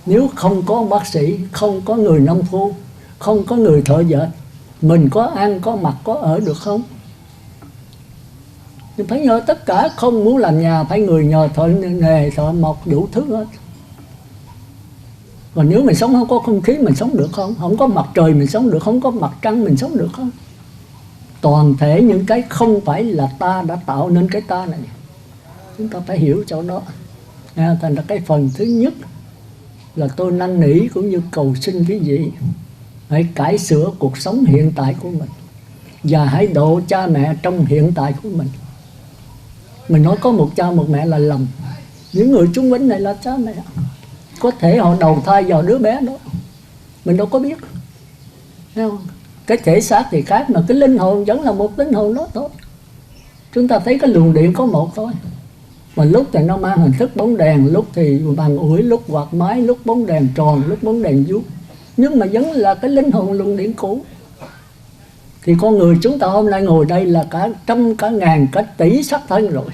Nếu không có bác sĩ, không có người nông phu, không có người thợ dệt, mình có ăn, có mặc, có ở được không? Nhưng phải nhờ tất cả, không muốn làm nhà phải người nhờ thợ nghề, thợ mộc, đủ thứ hết. Còn nếu mình sống không có không khí mình sống được không? Không có mặt trời mình sống được, không có mặt trăng mình sống được không? Toàn thể những cái không phải là ta đã tạo nên cái ta này. Chúng ta phải hiểu chỗ đó. Thành ra cái phần thứ nhất là tôi năn nỉ cũng như cầu xin quý vị hãy cải sửa cuộc sống hiện tại của mình, và hãy độ cha mẹ trong hiện tại của mình. Mình nói có một cha một mẹ là lầm. Những người chung quanh này là cha mẹ. Có thể họ đầu thai vào đứa bé đó, mình đâu có biết. Thấy không? Cái thể xác thì khác, mà cái linh hồn vẫn là một linh hồn đó thôi. Chúng ta thấy cái luồng điện có một thôi. Mà lúc thì nó mang hình thức bóng đèn, lúc thì bằng ủi, lúc quạt máy, lúc bóng đèn tròn, lúc bóng đèn vuốt. Nhưng mà vẫn là cái linh hồn luồng điện cũ. Thì con người chúng ta hôm nay ngồi đây là cả trăm, cả ngàn, cả tỷ xác thân rồi.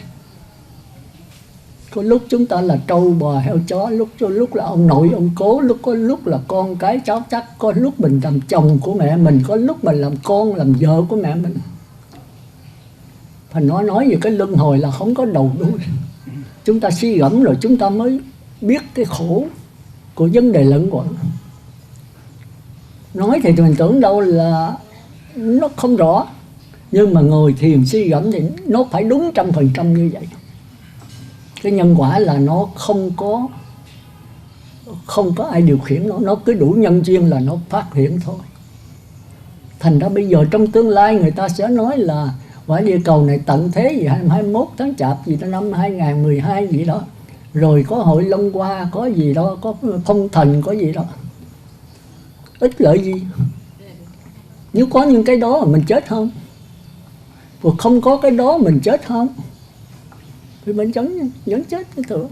Có lúc chúng ta là trâu, bò, heo, chó, lúc là ông nội, ông cố, có lúc là con cái, cháu chắc, có lúc mình làm chồng của mẹ mình, có lúc mình làm con, làm vợ của mẹ mình. Phải nói về cái luân hồi là không có đầu đuôi. Chúng ta suy gẫm rồi chúng ta mới biết cái khổ của vấn đề lẫn quẩn. Nói thì mình tưởng đâu là nó không rõ, nhưng mà ngồi thiền suy gẫm thì nó phải đúng 100% như vậy. Cái nhân quả là nó không có ai điều khiển nó cứ đủ nhân duyên là nó phát hiện thôi. Thành ra bây giờ trong tương lai người ta sẽ nói là quả địa cầu này tận thế gì 21 tháng Chạp gì đó năm 2012 gì đó, rồi có hội Long Hoa, có gì đó, có phong thần, có gì đó. Ích lợi gì? Nếu có những cái đó mà mình chết không? Còn không có cái đó mình chết không? Thì mình vẫn chết cái thường.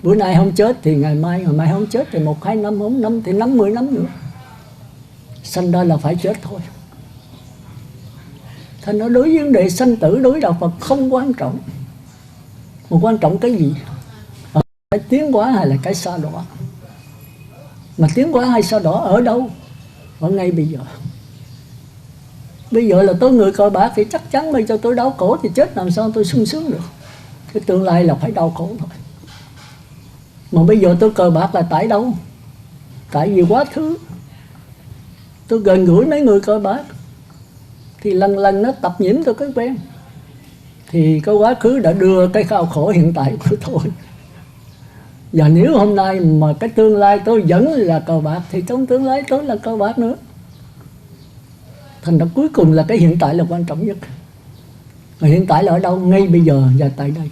Bữa nay không chết thì ngày mai không chết thì 1-2 năm, không năm thì 50 năm nữa. Sanh ra là phải chết thôi. Thành nó đối với vấn đề sanh tử, đối với đạo Phật không quan trọng. Mà quan trọng cái gì? Cái tiến hóa hay là cái sa đọa? Mà tiến hóa hay sa đọa ở đâu? Ở ngay bây giờ. Bây giờ là tôi người cờ bạc thì chắc chắn bây giờ tôi đau khổ thì chết làm sao tôi sung sướng được. Cái tương lai là phải đau khổ thôi. Mà bây giờ tôi cờ bạc là tại đâu? Tại vì quá khứ tôi gần gũi mấy người cờ bạc, thì lần lần nó tập nhiễm tôi cái quen. Thì cái quá khứ đã đưa cái khao khổ hiện tại của tôi. Và nếu hôm nay mà cái tương lai tôi vẫn là cờ bạc, thì trong tương lai tôi là cờ bạc nữa. Thành ra cuối cùng là cái hiện tại là quan trọng nhất. Mà hiện tại là ở đâu? Ngay bây giờ và tại đây.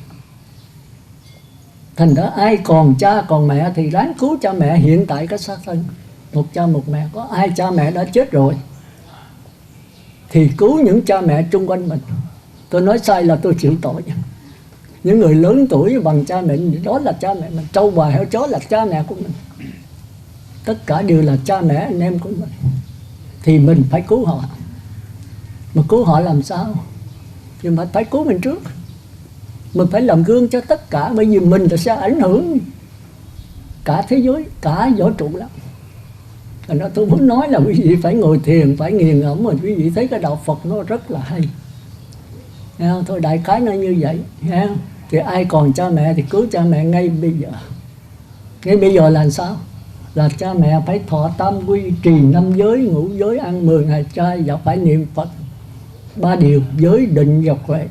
Thành ra ai còn cha còn mẹ thì ráng cứu cha mẹ hiện tại cái xác thân. Một cha một mẹ. Có ai cha mẹ đã chết rồi thì cứu những cha mẹ chung quanh mình. Tôi nói sai là tôi chịu tội. Những người lớn tuổi bằng cha mẹ, đó là cha mẹ mình. Trâu bò heo chó là cha mẹ của mình. Tất cả đều là cha mẹ anh em của mình. Thì mình phải cứu họ. Mà cứu họ làm sao? thì mà phải cứu mình trước. Mình phải làm gương cho tất cả, bởi vì mình sẽ ảnh hưởng cả thế giới, cả vũ trụ lắm. Thành ra tôi muốn nói là quý vị phải ngồi thiền, phải nghiền ngẫm, mà quý vị thấy cái đạo Phật nó rất là hay. Thôi đại khái nó như vậy. Thì ai còn cha mẹ thì cứu cha mẹ ngay bây giờ. Ngay bây giờ là sao? Là cha mẹ phải thọ tam quy, trì 5 giới, ngũ giới, ăn 10 ngày chay, và phải niệm Phật 3 điều: giới, định và huệ.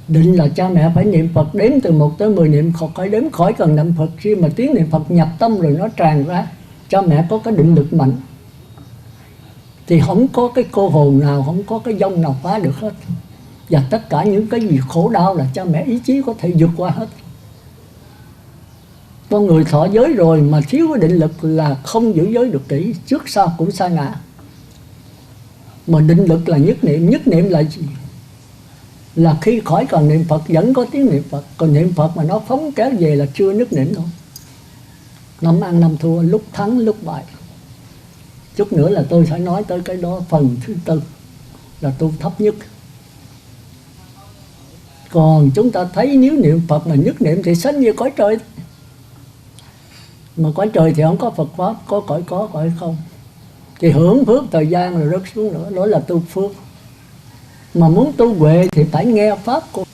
Định là cha mẹ phải niệm Phật, đếm từ 1 tới 10 niệm Phật, phải đếm khỏi cần niệm Phật. Khi mà tiếng niệm Phật nhập tâm rồi nó tràn ra, cha mẹ có cái định lực mạnh. thì không có cái cô hồn nào, không có cái dông nào phá được hết. Và tất cả những cái gì khổ đau là cha mẹ ý chí có thể vượt qua hết. Con người thọ giới rồi mà thiếu cái định lực là không giữ giới được kỹ, trước sau cũng sa ngã. Mà định lực là nhất niệm là gì? Là khi khỏi cần niệm Phật vẫn có tiếng niệm Phật. Còn niệm Phật mà nó phóng kéo về là chưa nhất niệm đâu. Năm ăn năm thua, lúc thắng lúc bại. Chút nữa là tôi phải nói tới cái đó, phần thứ tư là tu thấp nhất. Còn chúng ta thấy nếu niệm Phật mà nhất niệm thì sánh như cõi trời. Mà cõi trời thì không có Phật Pháp, có cõi không. Thì hưởng phước thời gian rồi rớt xuống nữa, đó là tu phước. Mà muốn tu huệ thì phải nghe Pháp của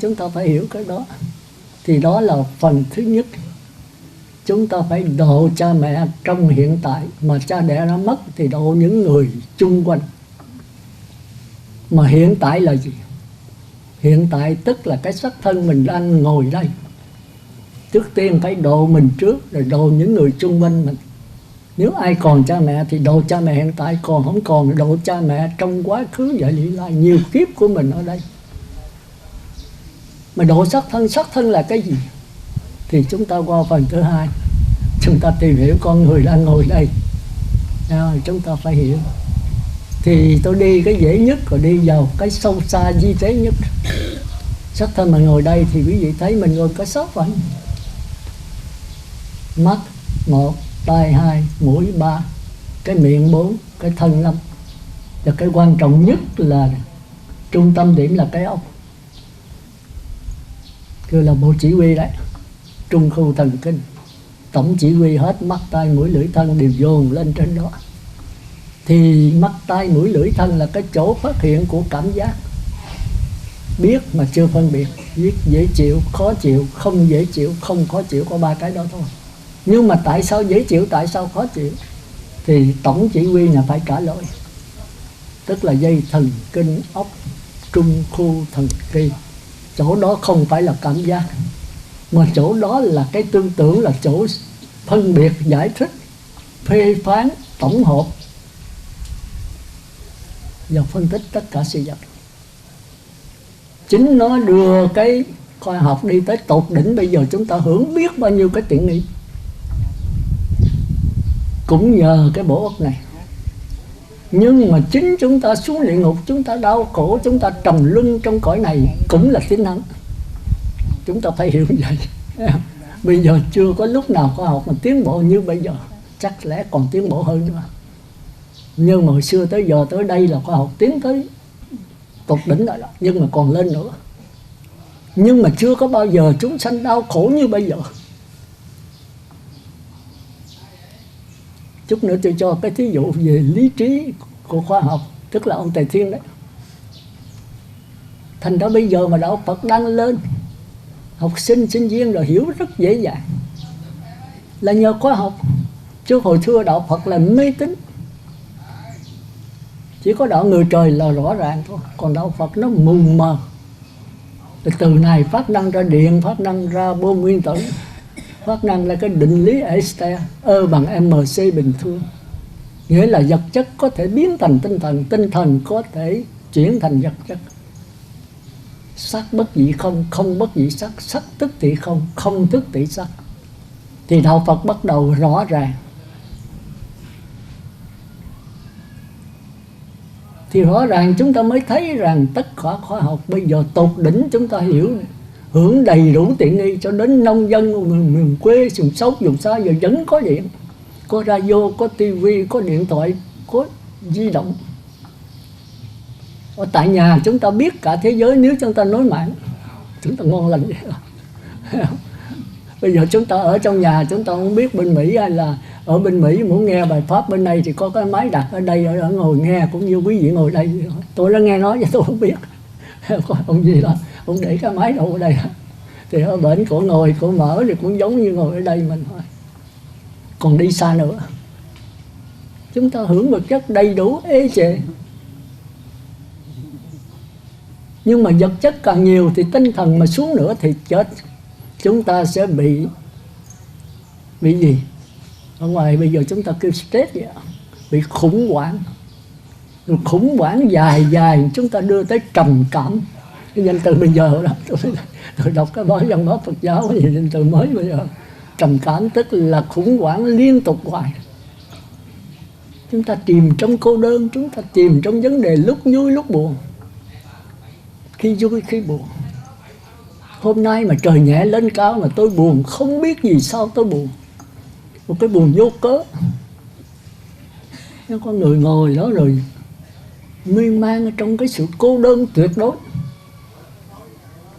chúng ta phải hiểu cái đó. Thì đó là phần thứ nhất. Chúng ta phải độ cha mẹ trong hiện tại. Mà cha đẻ đã mất thì độ những người chung quanh. Mà hiện tại là gì? Hiện tại tức là cái xác thân mình đang ngồi đây. Trước tiên phải độ mình trước, rồi độ những người chung quanh mình. Nếu ai còn cha mẹ thì độ cha mẹ hiện tại, còn không còn độ cha mẹ trong quá khứ và vị lai, nhiều kiếp của mình ở đây. Mà độ xác thân là cái gì? Thì chúng ta qua phần thứ hai, chúng ta tìm hiểu con người đang ngồi đây. Chúng ta phải hiểu. Thì tôi đi cái dễ nhất, rồi đi vào cái sâu xa di tế nhất. Xác thân mà ngồi đây thì quý vị thấy mình ngồi có 6 phần. Mắt 1, tai 2, mũi 3, cái miệng 4, cái thân 5. Và cái quan trọng nhất là trung tâm điểm là cái óc. Cứ là bộ chỉ huy đấy, trung khu thần kinh. Tổng chỉ huy hết mắt, tai, mũi, lưỡi, thân đều dồn lên trên đó. Thì mắt, tai, mũi, lưỡi, thân là cái chỗ phát hiện của cảm giác. Biết mà chưa phân biệt, biết dễ chịu, khó chịu, không dễ chịu, không khó chịu, có 3 cái đó thôi. Nhưng mà tại sao dễ chịu, tại sao khó chịu? Thì tổng chỉ huy là phải trả lời. Tức là dây thần kinh óc, trung khu thần kinh. Chỗ đó không phải là cảm giác, mà chỗ đó là cái tư tưởng, là chỗ phân biệt, giải thích, phê phán, tổng hợp và phân tích tất cả sự vật. Chính nó đưa cái khoa học đi tới tột đỉnh. Bây giờ chúng ta hưởng biết bao nhiêu cái tiện nghi cũng nhờ cái bộ óc này. Nhưng mà chính chúng ta xuống địa ngục, chúng ta đau khổ, chúng ta trầm luân trong cõi này cũng là tín thắng. Chúng ta phải hiểu vậy. Bây giờ chưa có lúc nào khoa học mà tiến bộ như bây giờ, chắc lẽ còn tiến bộ hơn nữa. Nhưng mà hồi xưa tới giờ tới đây là khoa học tiến tới tột đỉnh rồi đó, nhưng mà còn lên nữa. Nhưng mà chưa có bao giờ chúng sanh đau khổ như bây giờ. Chút nữa tôi cho cái thí dụ về lý trí của khoa học, tức là ông Tề Thiên đấy. Thành ra bây giờ mà đạo Phật đang lên, học sinh, sinh viên rồi hiểu rất dễ dàng, là nhờ khoa học. Chứ hồi xưa đạo Phật là mê tín, chỉ có đạo người trời là rõ ràng thôi, còn đạo Phật nó mù mờ. Từ này phát năng ra điện, phát năng ra bom nguyên tử, phát năng là cái định lý Einstein, E bằng MC bình thường. Nghĩa là vật chất có thể biến thành tinh thần, tinh thần có thể chuyển thành vật chất. Sắc bất dị không, không bất dị sắc, sắc tức thị không, không tức thị sắc. Thì đạo Phật bắt đầu rõ ràng. Thì rõ ràng chúng ta mới thấy rằng tất cả khoa học bây giờ tột đỉnh, chúng ta hiểu, hưởng đầy đủ tiện nghi, cho đến nông dân miền quê, vùng sâu, vùng xa giờ vẫn có điện, có radio, có tivi, có điện thoại, có di động. Ở tại nhà chúng ta biết cả thế giới, nếu chúng ta nối mạng, chúng ta ngon lành vậy. Bây giờ chúng ta ở trong nhà, chúng ta không biết bên Mỹ hay là ở bên Mỹ muốn nghe bài pháp bên đây thì có cái máy đặt ở đây, ở ngồi nghe cũng như quý vị ngồi đây. Tôi đã nghe nói vậy tôi không biết. Ông gì đó, ông để cái máy đâu ở đây. Thì ở bển cổ ngồi, cổ mở thì cũng giống như ngồi ở đây mình thôi. Còn đi xa nữa, chúng ta hưởng vật chất đầy đủ ê chề. Nhưng mà vật chất càng nhiều thì tinh thần mà xuống nữa thì chết. Chúng ta sẽ bị gì? Ở ngoài bây giờ chúng ta kêu stress vậy, bị khủng hoảng. Rồi khủng hoảng dài dài chúng ta đưa tới trầm cảm. Cái danh từ bây giờ đó, tôi đọc cái báo văn hóa Phật giáo thì danh từ mới bây giờ. Trầm cảm tức là khủng hoảng liên tục hoài. Chúng ta chìm trong cô đơn, chúng ta chìm trong vấn đề lúc vui lúc buồn, khi vui khi buồn. Hôm nay mà trời nhẹ lên cao mà tôi buồn, không biết vì sao tôi buồn, một cái buồn vô cớ. Có người ngồi đó rồi miên man trong cái sự cô đơn tuyệt đối,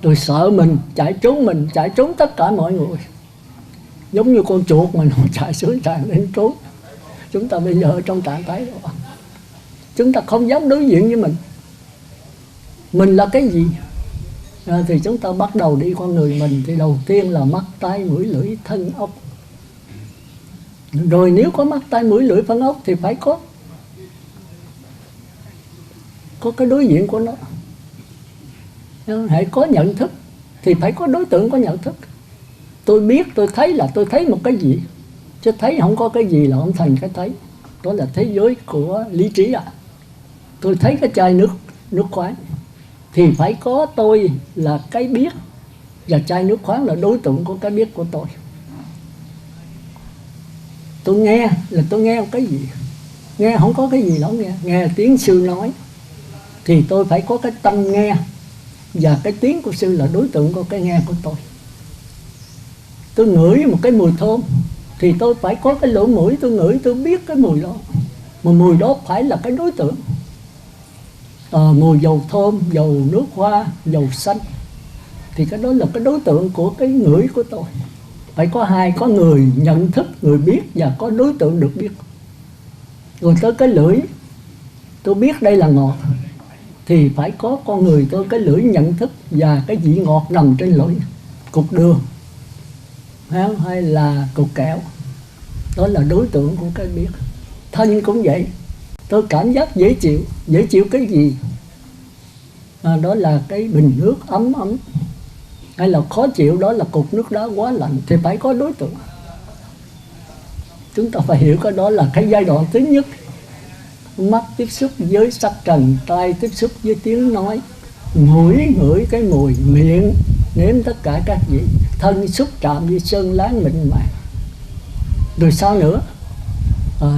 rồi sợ mình, chạy trốn tất cả mọi người, giống như con chuột mà nó chạy xuống tràn lên trốn. Chúng ta bây giờ ở trong trạng thái đó, chúng ta không dám đối diện với mình là cái gì. Thì chúng ta bắt đầu đi con người mình, thì đầu tiên là mắt, tai, mũi, lưỡi, thân, ốc. Rồi nếu có mắt, tai, mũi, lưỡi, thân, ốc thì phải có cái đối diện của nó. Hãy có nhận thức thì phải có đối tượng có nhận thức. Tôi biết, tôi thấy là tôi thấy một cái gì, chứ thấy không có cái gì là không thành cái thấy. Đó là thế giới của lý trí ạ. Tôi thấy cái chai nước khoáng thì phải có tôi là cái biết, và chai nước khoáng là đối tượng của cái biết của tôi. Tôi nghe là tôi nghe một cái gì, nghe không có cái gì đâu, nghe tiếng sư nói thì tôi phải có cái tâm nghe, và cái tiếng của sư là đối tượng của cái nghe của tôi. Tôi ngửi một cái mùi thơm thì tôi phải có cái lỗ mũi, tôi ngửi, tôi biết cái mùi đó, mà mùi đó phải là cái đối tượng. Mùi dầu thơm, dầu nước hoa, dầu xanh thì cái đó là cái đối tượng của cái ngửi của tôi. Phải có hai, có người nhận thức, người biết, và có đối tượng được biết. Rồi tới cái lưỡi, tôi biết đây là ngọt thì phải có con người tôi cái lưỡi nhận thức và cái vị ngọt nằm trên lưỡi, cục đường hay là cục kẹo, đó là đối tượng của cái biết. Thân cũng vậy, tôi cảm giác dễ chịu cái gì, đó là cái bình nước ấm, hay là khó chịu, đó là cục nước đá quá lạnh, thì phải có đối tượng. Chúng ta phải hiểu cái đó là cái giai đoạn thứ nhất. Mắt tiếp xúc với sắc trần, tai tiếp xúc với tiếng nói, mũi ngửi cái mùi, miệng nếm tất cả các vị, thân xúc chạm với sơn láng mịn màng. Rồi sao nữa?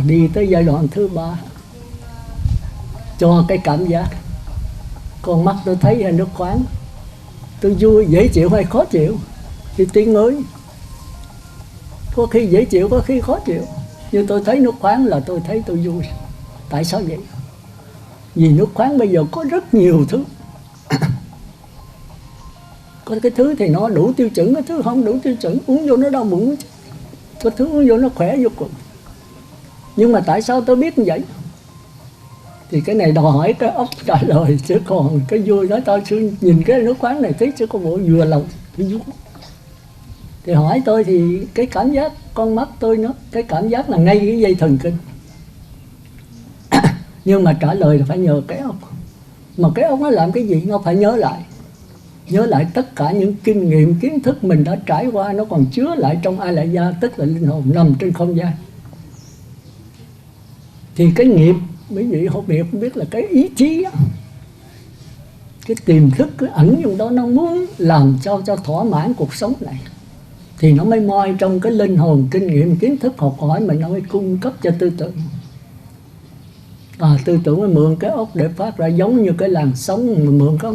Đi tới giai đoạn thứ ba, cho cái cảm giác. Con mắt tôi thấy hay nước khoáng, tôi vui, dễ chịu hay khó chịu, thì tiếng ngửi có khi dễ chịu, có khi khó chịu. Như tôi thấy nước khoáng là tôi thấy tôi vui. Tại sao vậy? Vì nước khoáng bây giờ có rất nhiều thứ. Có cái thứ thì nó đủ tiêu chuẩn, cái thứ không đủ tiêu chuẩn, uống vô nó đau bụng. Có thứ uống vô nó khỏe vô cùng. Nhưng mà tại sao tôi biết như vậy? Thì cái này đòi hỏi cái óc trả lời, chứ còn cái vui nói tao nhìn cái nước khoáng này thấy chứ có bộ vừa lòng cái vui. Thì hỏi tôi thì cái cảm giác con mắt tôi nó, cái cảm giác là ngay cái dây thần kinh. Nhưng mà trả lời là phải nhờ cái óc. Mà cái óc nó làm cái gì? Nó phải nhớ lại tất cả những kinh nghiệm, kiến thức mình đã trải qua, nó còn chứa lại trong a lại gia, tức là linh hồn nằm trên không gian. Thì cái nghiệp, quý vị học nghiệp không biết là cái ý chí đó, cái tiềm thức, cái ẩn trong đó, nó muốn làm sao cho thỏa mãn cuộc sống này, thì nó mới moi trong cái linh hồn, kinh nghiệm, kiến thức học hỏi mình, nó mới cung cấp cho tư tưởng. Tư tưởng mới mượn cái óc để phát ra, giống như cái làn sóng mà mượn cái